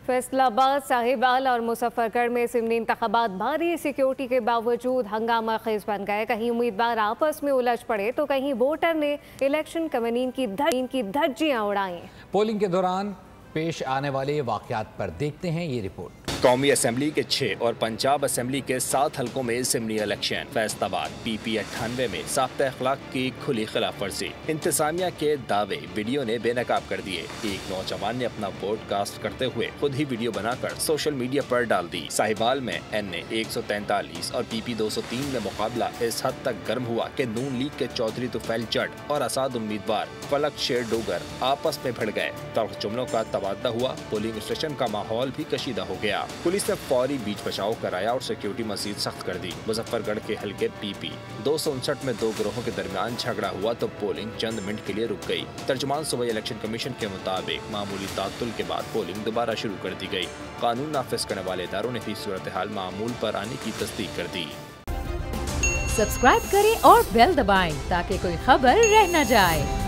फैसलाबाद, साहिबाल और मुजफ्फरगढ़ में सिमनी इंतखाबात भारी सिक्योरिटी के बावजूद हंगामा खेज बन गए। कहीं उम्मीदवार आपस में उलझ पड़े तो कहीं वोटर ने इलेक्शन कमीशन की धज्जियां उड़ाई। पोलिंग के दौरान पेश आने वाले वाकयात पर देखते हैं ये रिपोर्ट। कौमी असेंबली के 6 और पंजाब असेंबली के 7 हलकों में सिमनी इलेक्शन। फैसलाबाद PP 98 में साख्ता अखलाक की खुली खिलाफ वर्जी। इंतजामिया के दावे वीडियो ने बेनकाब कर दिए। एक नौजवान ने अपना वोट कास्ट करते हुए खुद ही वीडियो बनाकर सोशल मीडिया पर डाल दी। साहिबाल में NA 143 और PP 203 में मुकाबला इस हद तक गर्म हुआ कि नून लीग के चौधरी तुफैल जट और आसाद उम्मीदवार फलक शेर डोगर आपस में भिड़ गए। तल्ख जुमलों का तबादला हुआ। पोलिंग स्टेशन का माहौल भी कशीदा हो गया। पुलिस ने फौरी बीच बचाव कराया और सिक्योरिटी मजीद सख्त कर दी। मुजफ्फरगढ़ के हल्के PP 259 में 2 गिरोहों के दरमियान झगड़ा हुआ तो पोलिंग चंद मिनट के लिए रुक गई। तर्जुमान सूबाई इलेक्शन कमीशन के मुताबिक मामूली तातुल के बाद पोलिंग दोबारा शुरू कर दी गई। कानून नाफिज करने वाले इदारों ने भी सूरत हाल मामूल पर आने की तस्दीक कर दी। सब्सक्राइब करें और बेल दबाएं ताकि कोई खबर रह न जाए।